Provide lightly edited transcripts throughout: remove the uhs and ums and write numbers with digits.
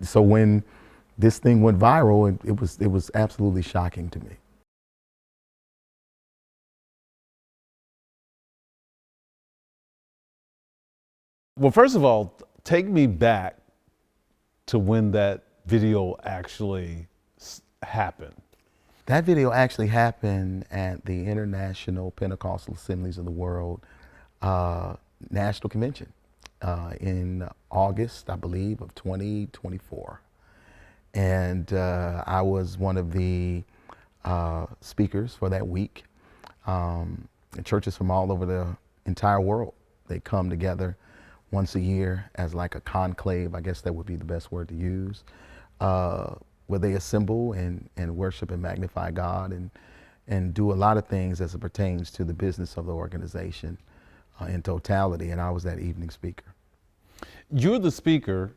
so when this thing went viral, it was absolutely shocking to me. Well, first of all, take me back to when that video actually happened. That video actually happened at the International Pentecostal Assemblies of the World National Convention in August, I believe, of 2024. And I was one of the speakers for that week. And churches from all over the entire world, they come together once a year as like a conclave, I guess that would be the best word to use, where they assemble and worship and magnify God and do a lot of things as it pertains to the business of the organization in totality. And I was that evening speaker. You're the speaker,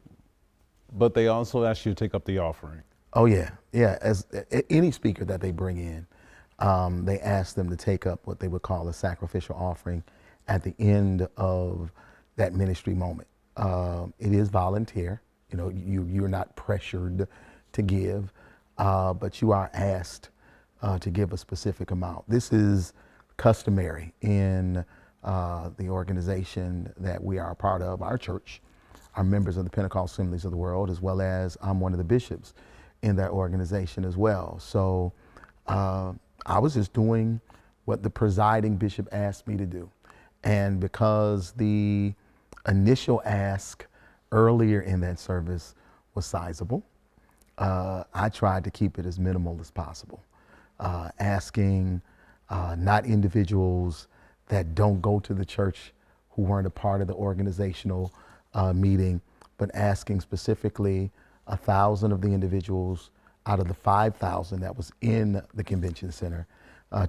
but they also ask you to take up the offering. Oh yeah, yeah. As any speaker that they bring in, they ask them to take up what they would call a sacrificial offering at the end of that ministry moment. It is volunteer. You know, you're not pressured to give, but you are asked to give a specific amount. This is customary in the organization that we are a part of, our church. Are members of the Pentecostal Assemblies of the World, as well as I'm one of the bishops in that organization as well. So I was just doing what the presiding bishop asked me to do. And because the initial ask earlier in that service was sizable, I tried to keep it as minimal as possible. Asking not individuals that don't go to the church who weren't a part of the organizational meeting, but asking specifically 1,000 of the individuals out of the 5,000 that was in the convention center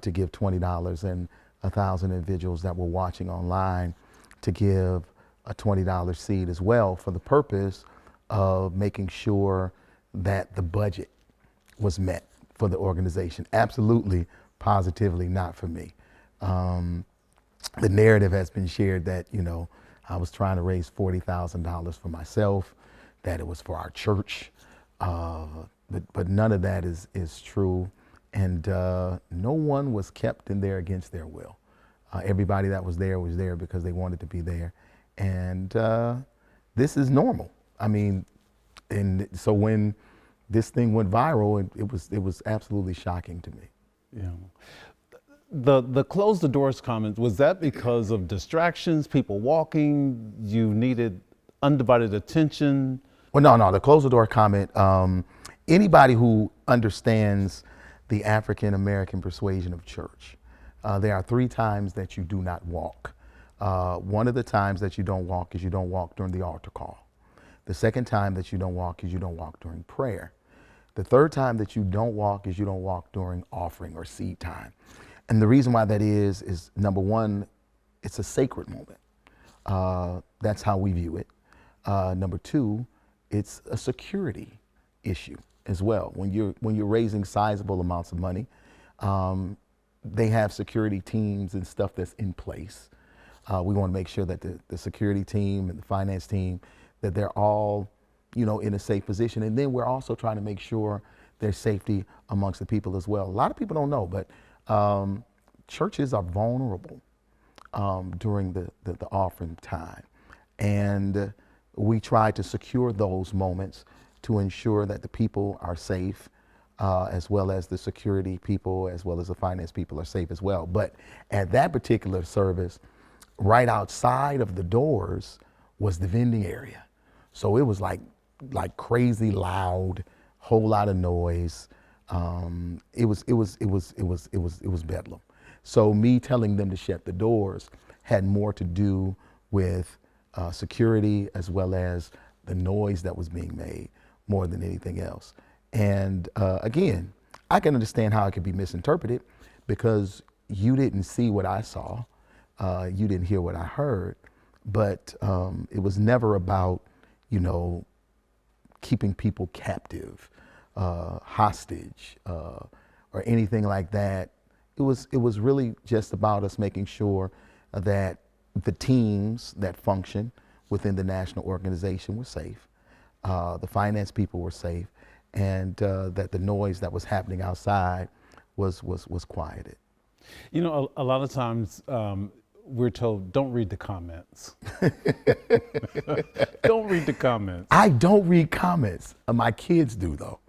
to give $20, and 1,000 individuals that were watching online to give a $20 seed as well, for the purpose of making sure that the budget was met for the organization. Absolutely, positively not for me. The narrative has been shared that, you know, I was trying to raise $40,000 for myself, that it was for our church, but none of that is true, and no one was kept in there against their will. Everybody that was there because they wanted to be there, and this is normal. I mean, and so when this thing went viral, it was absolutely shocking to me. Yeah. The close the doors comment, was that because of distractions, people walking, you needed undivided attention? Well, no, the close the door comment, anybody who understands the African American persuasion of church, there are 3 times that you do not walk. One of the times that you don't walk is you don't walk during the altar call. The second time that you don't walk is you don't walk during prayer. The third time that you don't walk is you don't walk during offering or seed time. And the reason why that is number one, it's a sacred moment. That's how we view it. Number two, it's a security issue as well. When you're raising sizable amounts of money, they have security teams and stuff that's in place. We want to make sure that the security team and the finance team, that they're all, you know, in a safe position. And then we're also trying to make sure there's safety amongst the people as well. A lot of people don't know, but churches are vulnerable during the offering time. And we try to secure those moments to ensure that the people are safe, as well as the security people, as well as the finance people are safe as well. But at that particular service, right outside of the doors was the vending area. So it was like crazy loud, whole lot of noise. It was bedlam. So me telling them to shut the doors had more to do with security, as well as the noise that was being made, more than anything else. And again, I can understand how it could be misinterpreted, because you didn't see what I saw, you didn't hear what I heard, but it was never about, you know, keeping people captive, hostage, or anything like that. It was really just about us making sure that the teams that function within the national organization were safe, the finance people were safe, and that the noise that was happening outside was quieted. You know, a lot of times we're told, don't read the comments. Don't read the comments. I don't read comments. My kids do, though.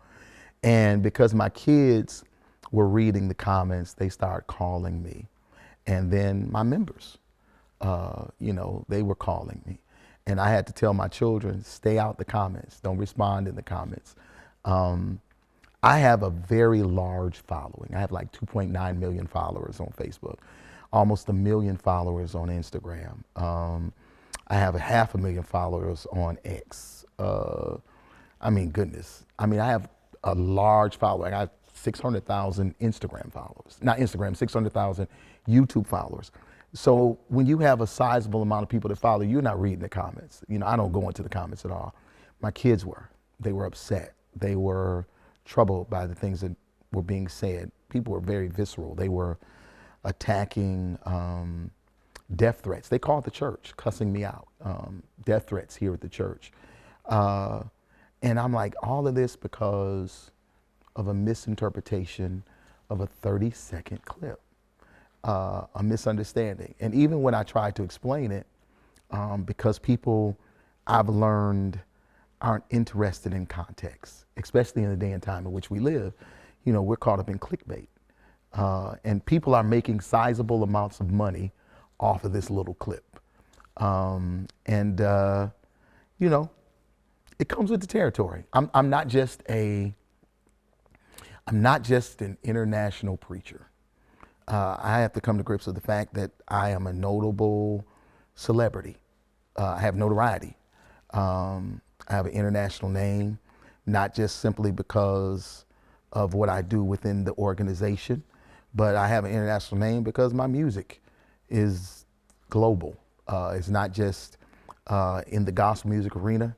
And because my kids were reading the comments, they started calling me. And then my members, they were calling me. And I had to tell my children, stay out the comments. Don't respond in the comments. I have a very large following. I have like 2.9 million followers on Facebook, almost 1 million followers on Instagram. I have 500,000 followers on X. I have a large following. I have 600,000 Instagram followers. Not Instagram, 600,000 YouTube followers. So when you have a sizable amount of people that follow you, you're not reading the comments. I don't go into the comments at all. My kids were. They were upset. They were troubled by the things that were being said. People were very visceral. They were attacking death threats. They called the church, cussing me out, death threats here at the church. And I'm like, all of this because of a misinterpretation of a 30-second clip, a misunderstanding. And even when I tried to explain it, because people I've learned aren't interested in context, especially in the day and time in which we live, we're caught up in clickbait. And people are making sizable amounts of money off of this little clip. It comes with the territory. I'm not just an international preacher. I have to come to grips with the fact that I am a notable celebrity. I have notoriety. I have an international name, not just simply because of what I do within the organization, but I have an international name because my music is global. It's not just in the gospel music arena,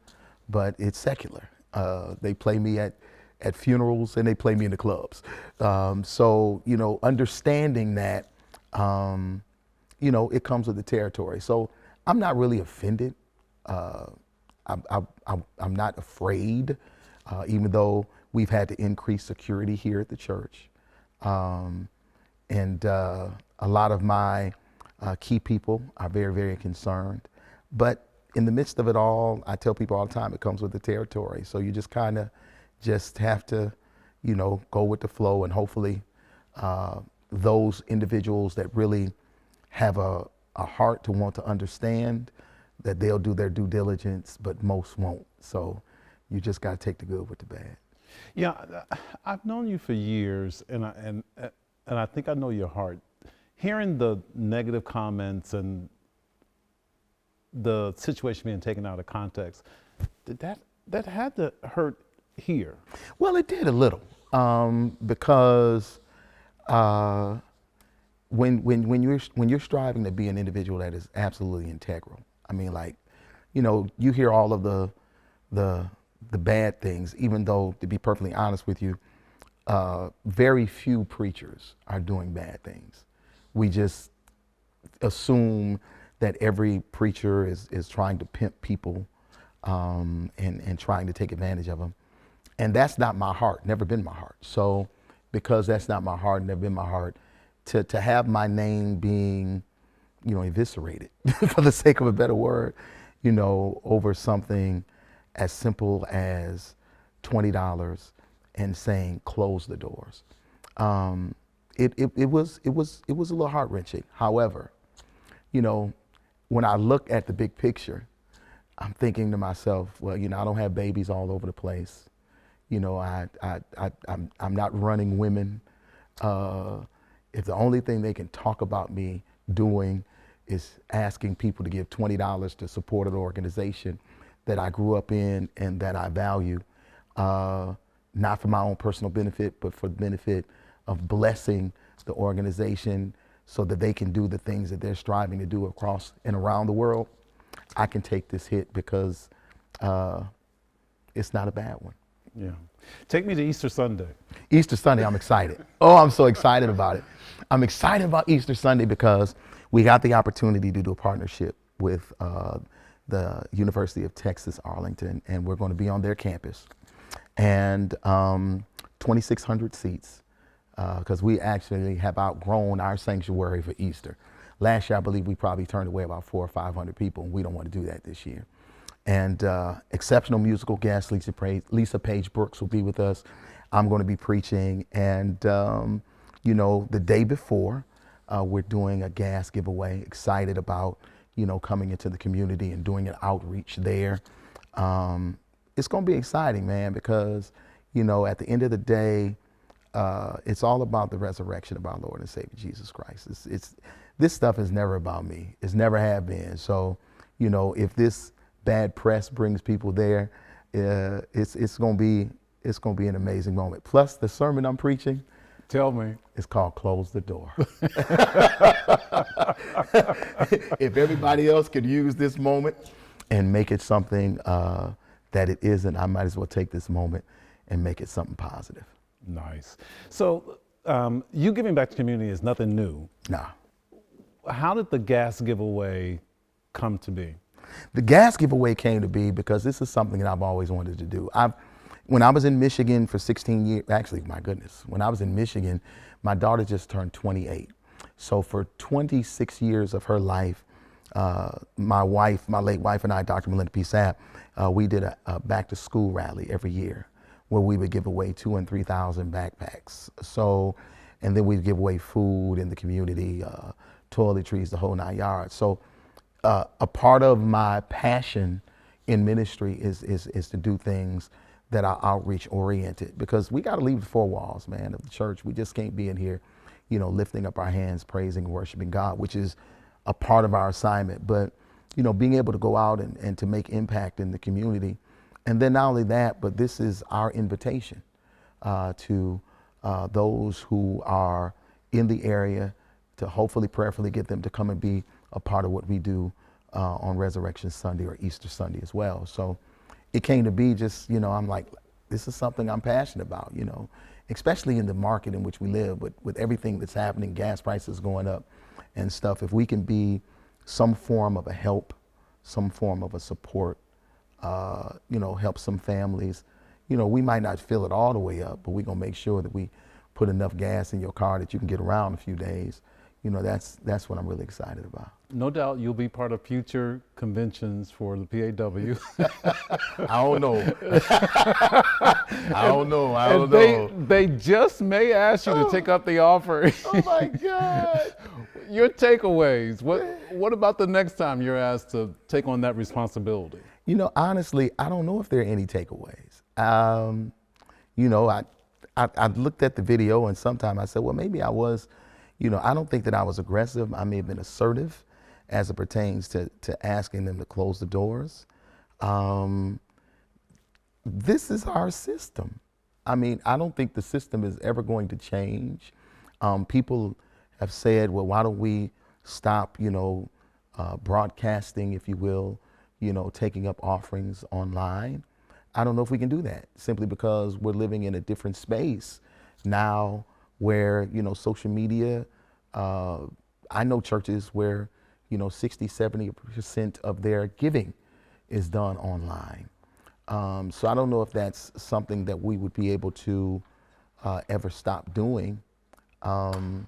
but it's secular. They play me at funerals and they play me in the clubs. So, understanding that, it comes with the territory. So I'm not really offended. I'm not afraid, even though we've had to increase security here at the church. And a lot of my key people are very, very concerned. But in the midst of it all, I tell people all the time, it comes with the territory. So you just kind of have to, go with the flow, and hopefully those individuals that really have a heart to want to understand, that they'll do their due diligence, but most won't. So you just got to take the good with the bad. Yeah, I've known you for years, and I think I know your heart. Hearing the negative comments and the situation being taken out of context, that had to hurt here. Well, it did a little, because when you're striving to be an individual that is absolutely integral, you hear all of the bad things, even though, to be perfectly honest with you, very few preachers are doing bad things. We just assume that every preacher is trying to pimp people and trying to take advantage of them. And that's not my heart, never been my heart. So because that's not my heart, never been my heart, to have my name being, eviscerated, for the sake of a better word, over something as simple as $20 and saying close the doors. It was a little heart-wrenching. However, when I look at the big picture, I'm thinking to myself, well, I don't have babies all over the place. I'm not running women. If the only thing they can talk about me doing is asking people to give $20 to support an organization that I grew up in and that I value, not for my own personal benefit, but for the benefit of blessing the organization so that they can do the things that they're striving to do across and around the world, I can take this hit because it's not a bad one. Yeah. Take me to Easter Sunday. Easter Sunday, I'm excited. Oh, I'm so excited about it. I'm excited about Easter Sunday because we got the opportunity to do a partnership with the University of Texas, Arlington, and we're going to be on their campus. And 2,600 seats, because we actually have outgrown our sanctuary for Easter. Last year, I believe we probably turned away about 400 or 500 people, and we don't want to do that this year. And exceptional musical guest, Lisa Page Brooks will be with us. I'm going to be preaching. And, you know, the day before, we're doing a gas giveaway, excited about, you know, coming into the community and doing an outreach there. It's going to be exciting, man, because, you know, at the end of the day, it's all about the resurrection of our Lord and Savior Jesus Christ. This stuff is never about me. It's never have been. So, you know, if this bad press brings people there, it's going to be an amazing moment. Plus, the sermon I'm preaching, tell me, it's called "Close the Door." If everybody else could use this moment and make it something that it isn't, I might as well take this moment and make it something positive. Nice. So, you giving back to the community is nothing new. Nah. How did the gas giveaway come to be? The gas giveaway came to be because this is something that I've always wanted to do. When I was in Michigan for 16 years, actually, my goodness, when I was in Michigan, my daughter just turned 28. So for 26 years of her life, my late wife and I, Dr. Melinda P. Sapp, we did a back to school rally every year where we would give away 2,000 and 3,000 backpacks. So, and then we'd give away food in the community, toiletries, the whole 9 yards. So a part of my passion in ministry is to do things that are outreach oriented, because we got to leave the four walls, man, of the church. We just can't be in here, you know, lifting up our hands, praising, worshiping God, which is a part of our assignment. But, you know, being able to go out and to make impact in the community. And then not only that, but this is our invitation to those who are in the area to hopefully, prayerfully get them to come and be a part of what we do on Resurrection Sunday or Easter Sunday as well. So it came to be just, you know, I'm like, this is something I'm passionate about, you know, especially in the market in which we live, with everything that's happening, gas prices going up and stuff. If we can be some form of a help, some form of a support, you know, help some families, you know, we might not fill it all the way up, but we're going to make sure that we put enough gas in your car that you can get around a few days. You know, that's what I'm really excited about. No doubt you'll be part of future conventions for the PAW. I don't know. I don't know. They just may ask you to take up the offer. Oh my God. Your takeaways. What about the next time you're asked to take on that responsibility? You know, honestly, I don't know if there are any takeaways. You know, I looked at the video and sometimes I said, well, maybe I was, you know, I don't think that I was aggressive. I may have been assertive as it pertains to asking them to close the doors. This is our system. I mean, I don't think the system is ever going to change. People have said, well, why don't we stop, you know, broadcasting, if you will, you know, taking up offerings online. I don't know if we can do that, simply because we're living in a different space now where, you know, social media, I know churches where, you know, 60, 70% of their giving is done online. So I don't know if that's something that we would be able to ever stop doing. And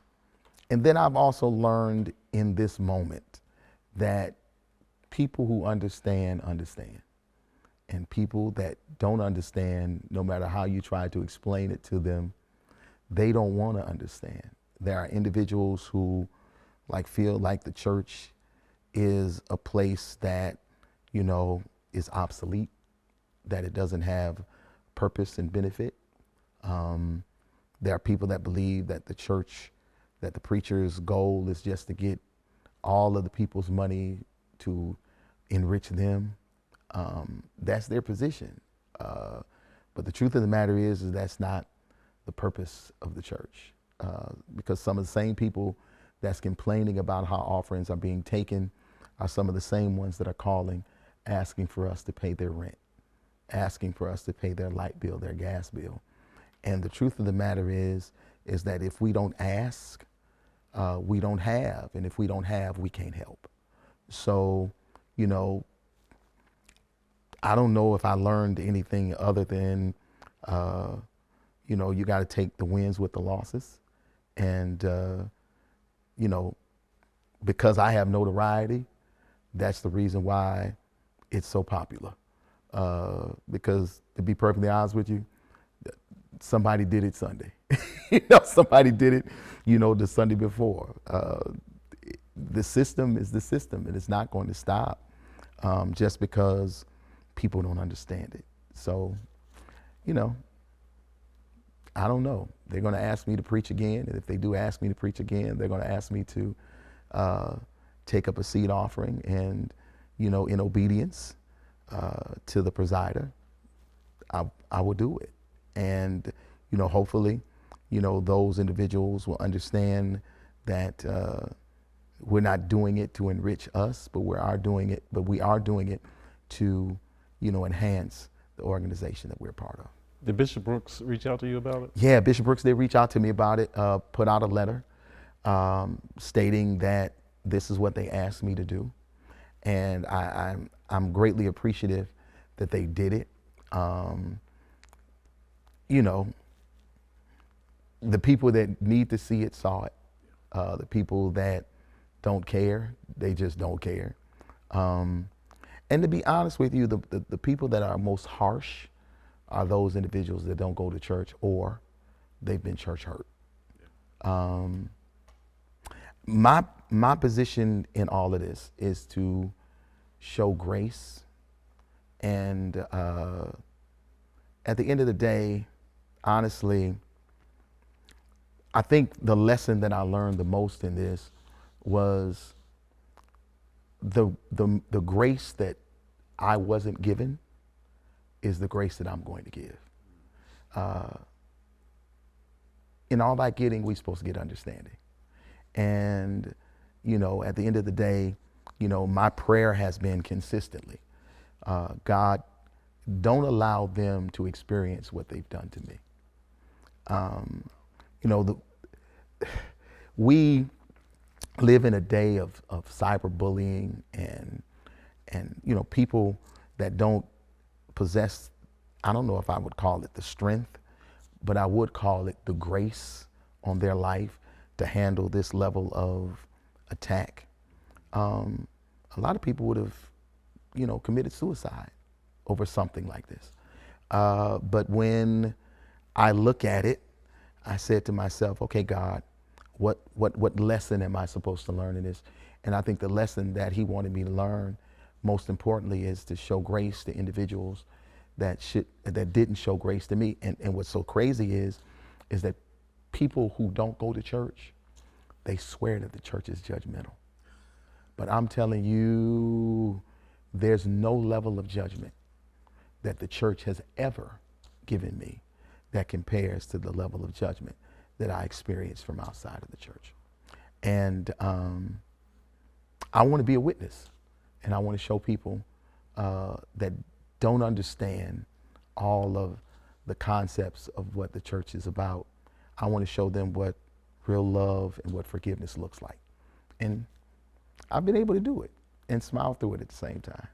then I've also learned in this moment that people who understand. And people that don't understand, no matter how you try to explain it to them, they don't want to understand. There are individuals who feel like the church is a place that, you know, is obsolete, that it doesn't have purpose and benefit. There are people that believe that the church, that the preacher's goal is just to get all of the people's money to enrich them. That's their position. But the truth of the matter is that's not the purpose of the church. Because some of the same people that's complaining about how offerings are being taken are some of the same ones that are calling, asking for us to pay their rent, asking for us to pay their light bill, their gas bill. And the truth of the matter is that if we don't ask, we don't have. And if we don't have, we can't help. So, you know, I don't know if I learned anything other than, you got to take the wins with the losses. And, because I have notoriety, that's the reason why it's so popular. Because to be perfectly honest with you, somebody did it Sunday. Somebody did it, the Sunday before. The system is the system, and it's not going to stop just because people don't understand it. So, I don't know. They're going to ask me to preach again, and if they do ask me to preach again, they're going to ask me to take up a seed offering, and in obedience to the presider, I will do it. And hopefully, those individuals will understand that we're not doing it to enrich us, but we are doing it to enhance the organization that we're part of. Did Bishop Brooks reach out to you about it? Yeah, Bishop Brooks did reach out to me about it, put out a letter stating that this is what they asked me to do. And I'm greatly appreciative that they did it. The people that need to see it saw it. The people that don't care, they just don't care. And to be honest with you, the people that are most harsh are those individuals that don't go to church or they've been church hurt. My position in all of this is to show grace, and at the end of the day, honestly, I think the lesson that I learned the most in this was the grace that I wasn't given is the grace that I'm going to give. In all that getting, we're supposed to get understanding. And, at the end of the day, my prayer has been consistently, God, don't allow them to experience what they've done to me. We live in a day of cyberbullying and people that don't possess, I don't know if I would call it the strength, but I would call it the grace on their life to handle this level of attack. A lot of people would have, committed suicide over something like this. But when I look at it, I said to myself, okay, God, what lesson am I supposed to learn in this? And I think the lesson that he wanted me to learn, most importantly, is to show grace to individuals that didn't show grace to me. And what's so crazy is that people who don't go to church, they swear that the church is judgmental. But I'm telling you, there's no level of judgment that the church has ever given me that compares to the level of judgment that I experienced from outside of the church. And I want to be a witness, and I want to show people that don't understand all of the concepts of what the church is about. I want to show them what real love and what forgiveness looks like. And I've been able to do it and smile through it at the same time.